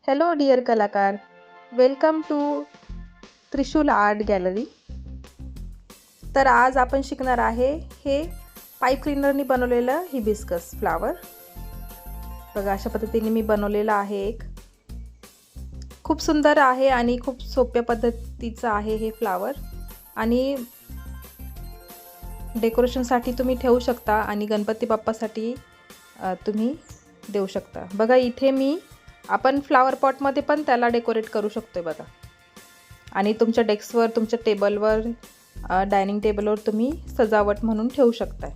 Hello dear कलाकार, welcome to Trishul art gallery. तर आज आपण शिकणार आहे हे पाईप क्लीनरनी बनवलेलं हिबिस्कस फ्लावर. बघा, अशा पद्धतीने मी बनवलेलं आहे. एक खूप सुंदर आहे आणि खूप सोप्या पद्धतीचं आहे हे फ्लावर. आणि डेकोरेशनसाठी तुम्ही ठेवू शकता आणि गणपती बाप्पासाठी तुम्ही देऊ शकता. बघा, इथे आपण फ्लावर पॉटमध्ये पण त्याला डेकोरेट करू शकतोय बघा. आणि तुमच्या डेस्कवर, तुमच्या टेबलवर, डायनिंग टेबलवर तुम्ही सजावट म्हणून ठेवू शकताय.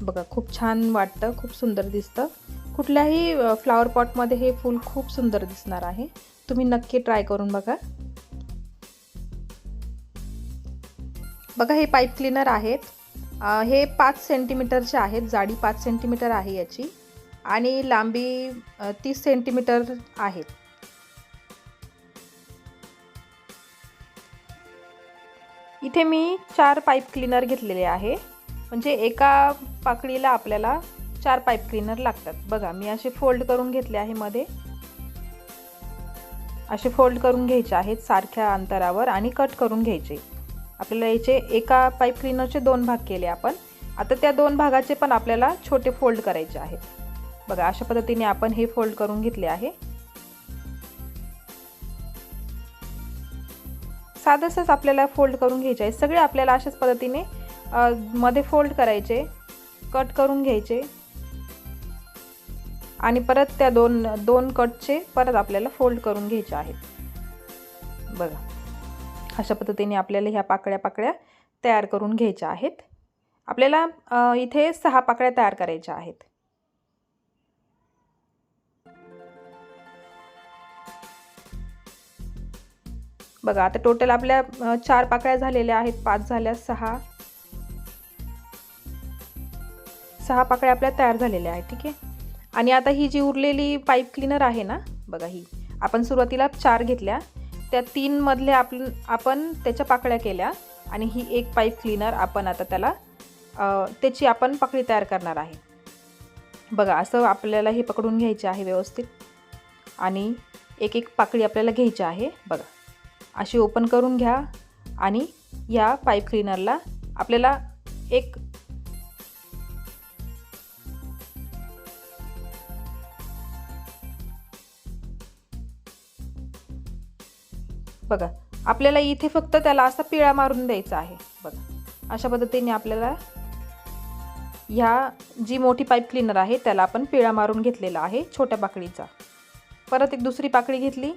बघा, खूप छान वाटतं, खूप सुंदर दिसतं. कुठल्याही फ्लावर पॉटमध्ये हे फूल खूप सुंदर दिसणार आहे. तुम्ही नक्की ट्राय करून बघा. बघा, हे पाईप क्लीनर आहेत. हे 5 सेंटीमीटरचे आहेत. जाडी 5 सेंटीमीटर आहे याची आणि लांबी 30 सेंटीमीटर आहे. इथे मी 4 पाईप क्लीनर घेतलेले आहे. म्हणजे एका पाकळीला आपल्याला 4 पाईप क्लीनर लागतात. बघा, मी असे फोल्ड करून घेतले आहे. मध्ये असे फोल्ड करून घ्यायचे आहेत सारख्या अंतरावर आणि कट करून घ्यायचे. आपल्याला याचे एका पाईप क्लीनरचे 2 भाग केले आपण. आता त्या 2 भागाचे पण आपल्याला छोटे फोल्ड करायचे आहेत. बघा, अशा पद्धतीने आपण हे फोल्ड करून घेतले आहे. साधंसंच आपल्याला फोल्ड करून घ्यायचे आहे. सगळे आपल्याला अशाच पद्धतीने मध्ये फोल्ड करायचे, कट करून घ्यायचे आणि परत त्या दोन कटचे परत आपल्याला फोल्ड करून घ्यायचे आहेत. बघा, अशा पद्धतीने आपल्याला ह्या पाकळ्या तयार करून घ्यायच्या आहेत. आपल्याला इथे 6 पाकळ्या तयार करायच्या आहेत. बघा, आता टोटल आपल्या 4 पाकळ्या झालेल्या आहेत. 5 झाल्या, 6 पाकळ्या आपल्या तयार झालेल्या आहेत. ठीक आहे. आणि आता ही जी उरलेली पाईप क्लीनर आहे ना, बघा, ही आपण सुरुवातीला 4 घेतल्या, त्या 3 मधल्या आपण त्याच्या पाकळ्या केल्या आणि ही एक पाईप क्लीनर आपण आता त्याला त्याची आपण पाकळी तयार करणार आहे. बघा, असं आपल्याला हे पकडून घ्यायचे आहे व्यवस्थित आणि एक एक पाकळी आपल्याला घ्यायची आहे. बघा, अशी ओपन करून घ्या आणि या पाईप क्लीनरला आपल्याला एक बघा, आपल्याला इथे फक्त त्याला असा पिळा मारून द्यायचा आहे. बघा, अशा पद्धतीने आपल्याला ह्या जी मोठी पाईप क्लीनर आहे त्याला आपण पिळा मारून घेतलेला आहे छोट्या पाकळीचा. परत एक दुसरी पाकळी घेतली,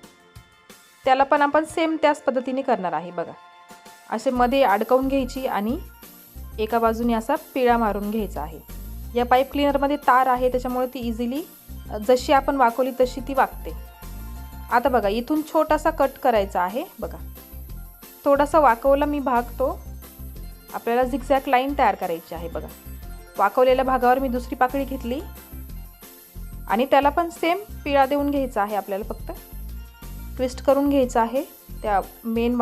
त्याला पण आपण सेम त्याच पद्धतीने करणार आहे. बघा, असे मध्ये अडकवून घ्यायची आणि एका बाजूने असा पिळा मारून घ्यायचा आहे. या पाईप क्लीनरमध्ये तार आहे, त्याच्यामुळे ती इझिली जशी आपण वाकवली तशी ती वाकते. आता बघा, इथून छोटासा कट करायचा आहे. बघा, थोडासा वाकवला मी भाग, तो आपल्याला झिगझॅग लाईन तयार करायची आहे. बघा, वाकवलेल्या भागावर मी दुसरी पाकळी घेतली आणि त्याला पण सेम पिळा देऊन घ्यायचा आहे. आपल्याला फक्त ट्विस्ट करून घ्यायचं आहे. त्या मेन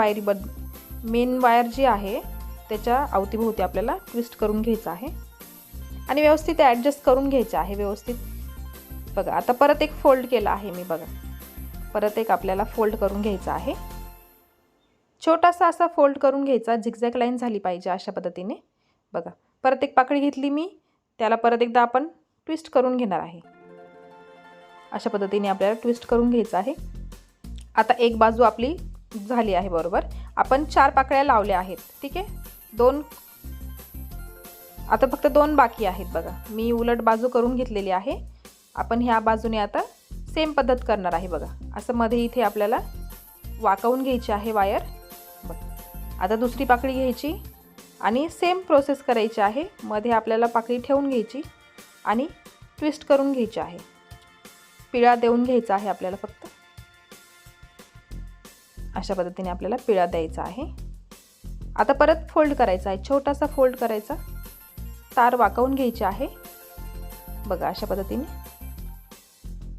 वायर जी आहे त्याच्या अवतीभोवती आपल्याला ट्विस्ट करून घ्यायचं आहे आणि व्यवस्थित ॲडजस्ट करून घ्यायचं आहे व्यवस्थित. बघा, आता परत एक फोल्ड केला आहे मी. बघा, परत एक आपल्याला फोल्ड करून घ्यायचा आहे. छोटासा असा फोल्ड करून घ्यायचा, झिगझॅग लाईन झाली पाहिजे अशा पद्धतीने. बघा, परत एक पाकळी घेतली मी, त्याला परत एकदा आपण ट्विस्ट करून घेणार आहे. अशा पद्धतीने आपल्याला ट्विस्ट करून घ्यायचं आहे. आता एक बाजू आपली झाली आहे. बरोबर, आपण 4 पाकळ्या लावल्या आहेत. ठीक आहे. आता फक्त 2 बाकी आहेत. बघा, मी उलट बाजू करून घेतलेली आहे. आपण ह्या बाजूने आता सेम पद्धत करणार आहे. बघा, असं मध्ये इथे आपल्याला वाकवून घ्यायची आहे वायर. बघा, आता दुसरी पाकळी घ्यायची आणि सेम प्रोसेस करायची आहे. मध्ये आपल्याला पाकळी ठेवून घ्यायची आणि ट्विस्ट करून घ्यायची आहे. पिळा देऊन घ्यायचा आहे आपल्याला फक्त. अशा पद्धतीने आपल्याला पिळा द्यायचा आहे. आता परत फोल्ड करायचा आहे, छोटासा फोल्ड करायचा, तार वाकवून घ्यायची आहे. बघा, अशा पद्धतीने.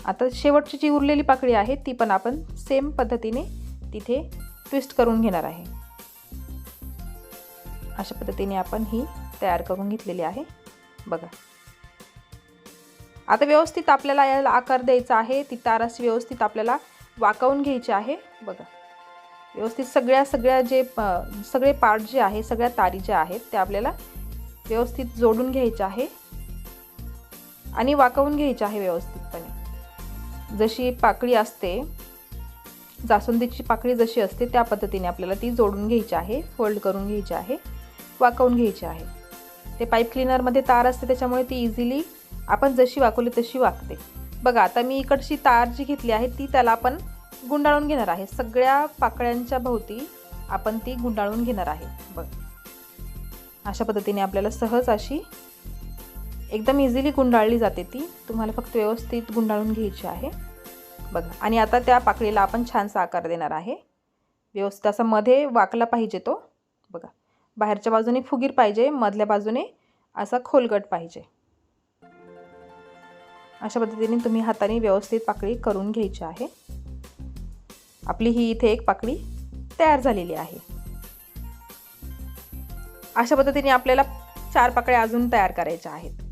आता शेवटची जी उरलेली पाकळी आहे ती पण आपण सेम पद्धतीने तिथे ट्विस्ट करून घेणार आहे. अशा पद्धतीने आपण ही तयार करून घेतलेली आहे. बघा, आता व्यवस्थित आपल्याला याला आकार द्यायचा आहे. ती तार अशी व्यवस्थित आपल्याला वाकवून घ्यायची आहे. बघा व्यवस्थित सगळ्या जे सगळे पार्ट जे आहे, सगळ्या तारी ज्या आहेत त्या आपल्याला व्यवस्थित जोडून घ्यायचे आहे आणि वाकवून घ्यायचे आहे व्यवस्थितपणे. जशी पाकळी असते, जास्वंदीची पाकळी जशी असते त्या पद्धतीने आपल्याला ती जोडून घ्यायची आहे, फोल्ड करून घ्यायची आहे, वाकवून घ्यायची आहे. ते पाईप क्लीनरमध्ये तार असते त्याच्यामुळे ती इझिली आपण जशी वाकवली तशी वाकते. बघा आता मी इकडची तार जी घेतली आहे ती त्याला आपण गुंडाळून घेणार आहे. सगळ्या पाकळ्यांच्या भोवती आपण ती गुंडाळून घेणार आहे. बघ अशा पद्धतीने आपल्याला सहज अशी एकदम इझिली गुंडाळली जाते ती. तुम्हाला फक्त व्यवस्थित गुंडाळून घ्यायची आहे. बघा आणि आता त्या पाकळीला आपण छानसा आकार देणार आहे. व्यवस्थित असा मध्ये वाकला पाहिजे तो. बघा बाहेरच्या बाजूने फुगीर पाहिजे, मधल्या बाजूने असा खोलगट पाहिजे. अशा पद्धतीने तुम्ही हाताने व्यवस्थित पाकळी करून घ्यायची आहे. आपली ही इथे एक पाकळी तयार झालेली आहे. अशा पद्धतीने आपल्याला 4 पाकळ्या अजून तयार करायच्या आहेत.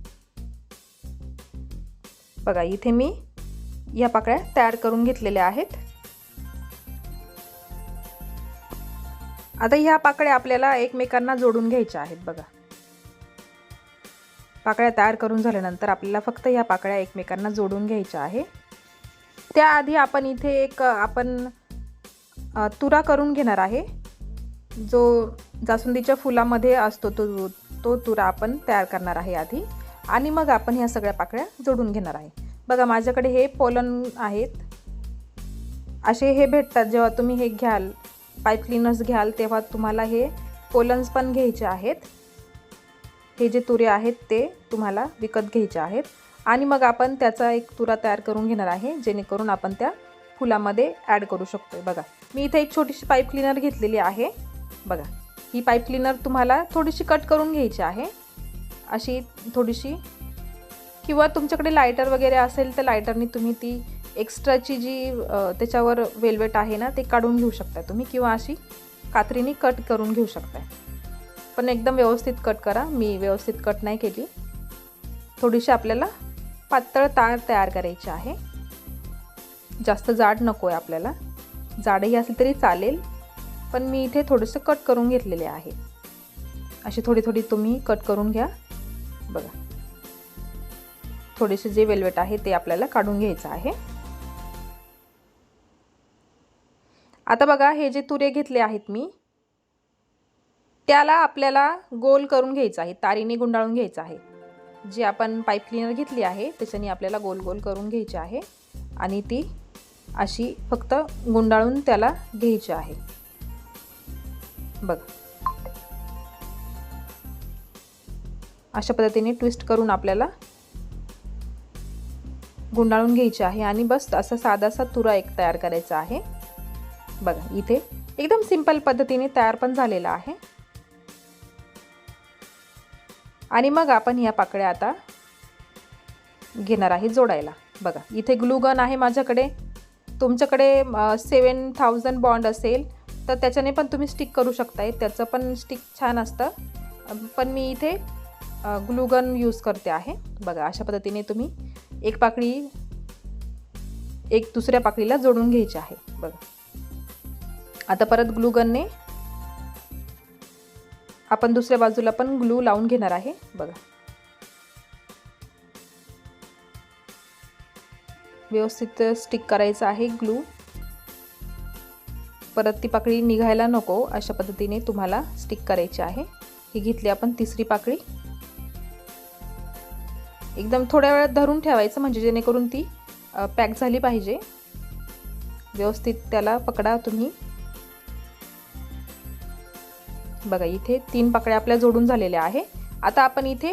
बघा इथे मी या पाकळ्या तयार करून घेतलेल्या आहेत. आता ह्या पाकळ्या आपल्याला एकमेकांना जोडून घ्यायच्या आहेत. बघा पाकळ्या तयार करून झाल्यानंतर आपल्याला फक्त ह्या पाकळ्या एकमेकांना जोडून घ्यायच्या आहे. त्याआधी आपण इथे एक तुरा करून घेणार आहे. जो जास्वंदीच्या फुलामध्ये असतो तो तुरा आपण तयार करणार आहे आधी आणि मग आपण ह्या सगळ्या पाकळ्या जोडून घेणार आहे. बघा माझ्याकडे हे पोलन आहेत. असे हे भेटतात जेव्हा तुम्ही हे घ्याल, पाईप क्लीनर्स घ्याल तेव्हा तुम्हाला हे पोलन्स पण घ्यायचे आहेत. हे जे तुरे आहेत ते तुम्हाला विकत घ्यायचे आहेत आणि मग आपण त्याचा एक तुरा तयार करून घेणार आहे जेणेकरून आपण त्या फुलामध्ये ॲड करू शकतो. बघा मी इथे एक छोटीशी पाईप क्लीनर घेतलेली आहे. बघा ही पाईप क्लीनर तुम्हाला थोडीशी कट करून घ्यायची आहे अशी थोडीशी, किंवा तुमच्याकडे लायटर वगैरे असेल तर लायटरनी तुम्ही ती एक्स्ट्राची जी त्याच्यावर वेल्वेट आहे ना ते काढून घेऊ शकता तुम्ही, किंवा अशी कात्रीने कट करून घेऊ शकता. पण एकदम व्यवस्थित कट करा. मी व्यवस्थित कट नाही केली. थोडीशी आपल्याला पातळ तार तयार करायची आहे. जास्त जाड नको आहे आपल्याला. जाडही असेल तरी चालेल पण मी इथे थोडंसं कट करून घेतलेले आहे. अशी थोडी थोडी तुम्ही कट करून घ्या. बघा थोडेसे जे वेल्वेट आहे ते आपल्याला काढून घ्यायचं आहे. आता बघा हे जे तुरे घेतले आहेत मी त्याला आपल्याला गोल करून घ्यायचं आहे, तारीने गुंडाळून घ्यायचं आहे. जी आपण पाईप क्लीनर घेतली आहे त्याच्याने आपल्याला गोल गोल करून घ्यायची आहे आणि ती अशी फक्त गुंडाळून त्याला घ्यायची आहे. बघा अशा पद्धतीने ट्विस्ट करून आपल्याला गुंडाळून घ्यायची आहे आणि बस असा साधासा तुरा एक तयार करायचा आहे. बघा इथे एकदम सिंपल पद्धतीने तयार पण झालेला आहे. आणि मग आपण ह्या पाकळ्या आता घेणार आहे जोडायला. बघा इथे ग्लू गन आहे माझ्याकडे. तुमच्याकडे 7000 बॉन्ड असेल तर त्याच्याने पण तुम्ही स्टिक करू शकताय, त्याचं पण स्टिक छान असतं. पण मी इथे ग्लू गन यूज करते आहे. बघा अशा पद्धतीने तुम्ही एक पाकळी एक दुसऱ्या पाकळीला जोडून घ्यायची आहे. बघा आता परत ग्लू गनने आपण दुसऱ्या बाजूला पण ग्लू लावून घेणार आहे. बघा व्यवस्थित स्टिक करायचं आहे ग्लू. परत ती पाकळी निघायला नको अशा पद्धतीने तुम्हाला स्टिक करायची आहे. ही घेतली आपण तिसरी पाकळी. एकदम थोड्या वेळात धरून ठेवायचं म्हणजे जेणेकरून ती पॅक झाली पाहिजे. व्यवस्थित त्याला पकडा तुम्ही. बघा इथे 3 पाकळ्या आपल्या जोडून झालेल्या आहे. आता आपण इथे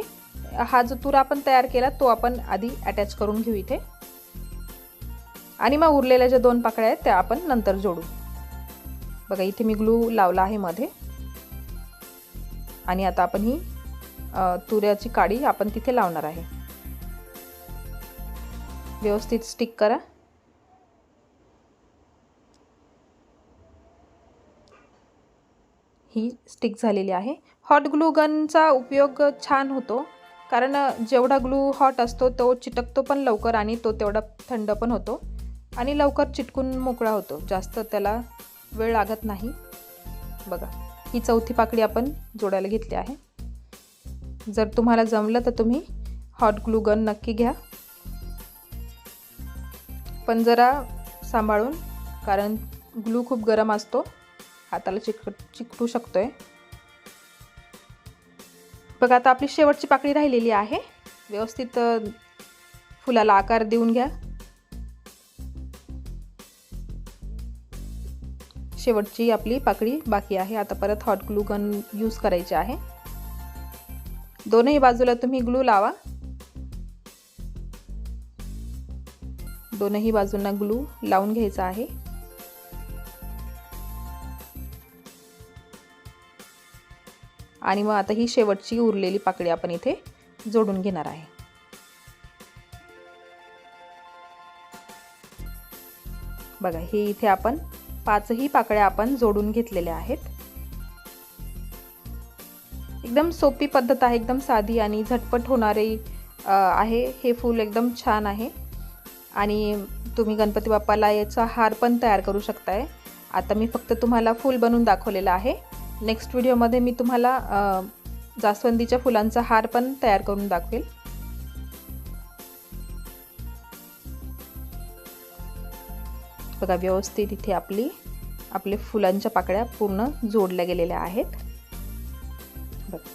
हा जो तुरा आपण तयार केला तो आपण आधी अटॅच करून घेऊ इथे आणि मग उरलेल्या ज्या 2 पाकळ्या आहेत त्या आपण नंतर जोडू. बघा इथे मी ग्लू लावला आहे मध्ये आणि आता आपण ही तुऱ्याची काडी आपण तिथे लावणार आहे. व्यवस्थित स्टिक करा. ही स्टिक झालेली आहे. हॉट ग्लू गनचा उपयोग छान होतो कारण जेवढा ग्लू हॉट असतो तो चिटकतो पण लवकर आणि तो तेवढा थंड पण होतो आणि लवकर चिटकून मोकळा होतो, जास्त त्याला वेळ लागत नाही. बघा ही चौथी पाकळी आपण जोडायला घेतली आहे. जर तुम्हाला जमलं तर तुम्ही हॉट ग्लू गन नक्की घ्या, पण जरा सांभाळून, कारण ग्लू खूप गरम असतो, हाताला चिकटू शकतोय. बघा आता आपली शेवटची पाकळी राहिलेली आहे. व्यवस्थित फुलाला आकार देऊन घ्या. शेवटची आपली पाकळी बाकी आहे. आता परत हॉट ग्लू गन यूज करायचे आहे. दोनही बाजूला तुम्ही ग्लू लावा. दोनही बाजूंना ग्लू लावून घ्यायचा आहे. आणि मग आता ही शेवटची उरलेली पाकळी आपण इथे जोडून घेणार आहे. बघा हे इथे आपण 5ही पाकळ्या आपण जोडून घेतलेल्या आहेत. एकदम सोपी पद्धत आहे, एकदम साधी आणि झटपट होणारी आहे. हे फूल एकदम छान आहे आणि तुम्ही गणपती बाप्पाला याचा हार पण तयार करू शकताय. आता मी फक्त तुम्हाला फूल बनवून दाखवलेलं आहे. नेक्स्ट व्हिडिओमध्ये मी तुम्हाला जास्वंदीच्या फुलांचा हार पण तयार करून दाखवेल. बघा व्यवस्थित इथे आपले फुलांच्या पाकळ्या पूर्ण जोडल्या गेलेल्या आहेत. बघा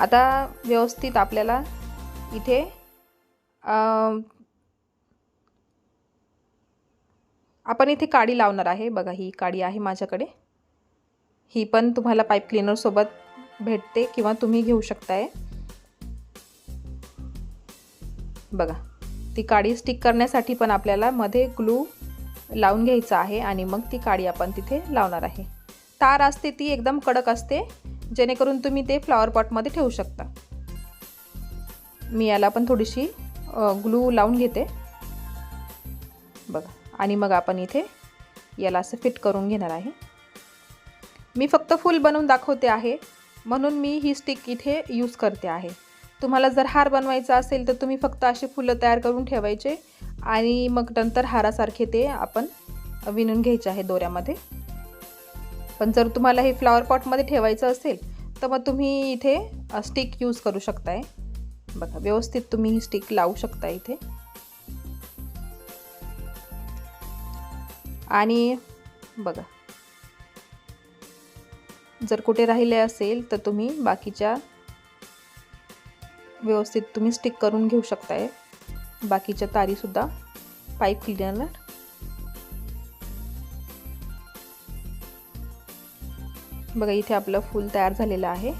आता व्यवस्थित आपल्याला इथे आपण इथे काडी लावणार आहे. बघा ही काडी आहे माझ्याकडे. ही पण तुम्हाला पाईप क्लीनर सोबत भेटते किंवा तुम्ही घेऊ शकताय. बघा ती काडी स्टिक करण्यासाठी पण आपल्याला मध्ये ग्लू लावून घ्यायचा आहे आणि मग ती काडी आपण तिथे लावणार आहे. तार असते ती एकदम कडक असते, जेणेकरून तुम्ही ते फ्लॉवर पॉटमध्ये ठेवू शकता. मी याला पण थोडीशी ग्लू लावून घेते. बघा आणि मग आपण इथे याला असं फिट करून घेणार आहे. मी फक्त फूल बनवून दाखवते आहे, म्हणून मी ही स्टिक इथे यूज करते आहे. तुम्हाला जर हार बनवायचा असेल तर तुम्ही फक्त अशी फुलं तयार करून ठेवायचे आणि मग नंतर हारासारखे ते आपण विणून घ्यायचे आहे दोऱ्यामध्ये. पण जर तुम्हाला हे फ्लॉवर पॉटमध्ये ठेवायचं असेल तर मग तुम्ही इथे स्टिक यूज करू शकताय. बघा व्यवस्थित तुम्ही ही स्टिक लावू शकता इथे. आणि बघा जर कुठे राहिले असेल तर तुम्ही बाकीच्या व्यवस्थित तुम्ही स्टिक करून घेऊ शकताय. बाकीच्या तारी सुद्धा पाईप क्लीनर. बघा इथे आपलं फूल तयार झालेलं आहे.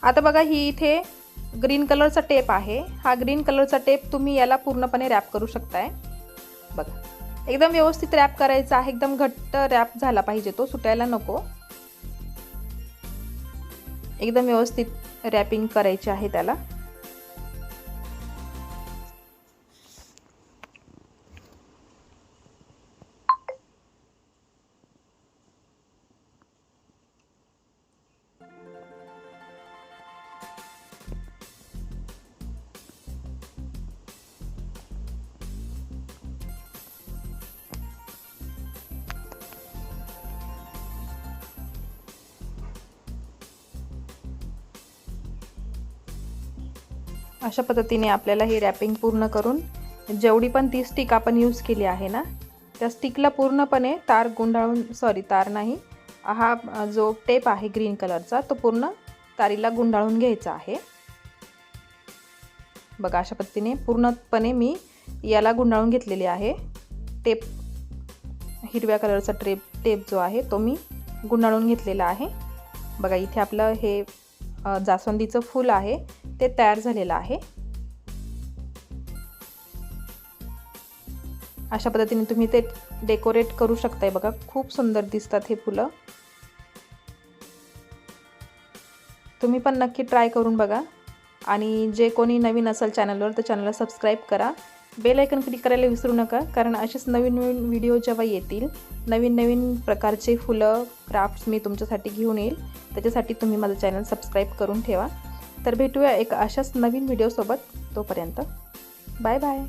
आता बघा ही इथे ग्रीन कलरचा टेप आहे. हा ग्रीन कलरचा टेप तुम्ही याला पूर्णपणे रॅप करू शकताय. बघा एकदम व्यवस्थित रॅप करायचा आहे. एकदम घट्ट रॅप झाला पाहिजे, तो सुटायला नको. एकदम व्यवस्थित रॅपिंग करायची आहे त्याला. अशा पद्धतीने आपल्याला ही रॅपिंग पूर्ण करून जेवढी पण ती स्टिक आपण यूज केली आहे ना, त्या स्टिकला पूर्णपणे तार गुंडाळून, तार नाही, हा जो टेप आहे ग्रीन कलरचा तो पूर्ण तारीला गुंडाळून घ्यायचा आहे. बघा अशा पद्धतीने पूर्णपणे मी याला गुंडाळून घेतलेली आहे. टेप हिरव्या कलरचा टेप जो आहे तो मी गुंडाळून घेतलेला आहे. बघा इथे आपलं हे जास्वंदीचं फूल आहे ते तयार झालेलं आहे. अशा पद्धतीने तुम्ही ते डेकोरेट करू शकताय. बघा खूप सुंदर दिसतात हे फुलं. तुम्ही पण नक्की ट्राय करून बघा आणि जे कोणी नवीन असेल चॅनलवर तर चॅनलला सबस्क्राईब करा, बेल आयकन क्लिक करायला विसरू नका, कारण असेच नवीन नवीन व्हिडिओ जेव्हा येतील, नवीन नवीन प्रकारचे फुलं क्राफ्ट्स मी तुमच्यासाठी घेऊन येईल, त्याच्यासाठी तुम्ही माझं चॅनल सबस्क्राईब करून ठेवा. तर भेटूया एक अशाच नवीन व्हिडिओसोबत. तोपर्यंत बाय बाय.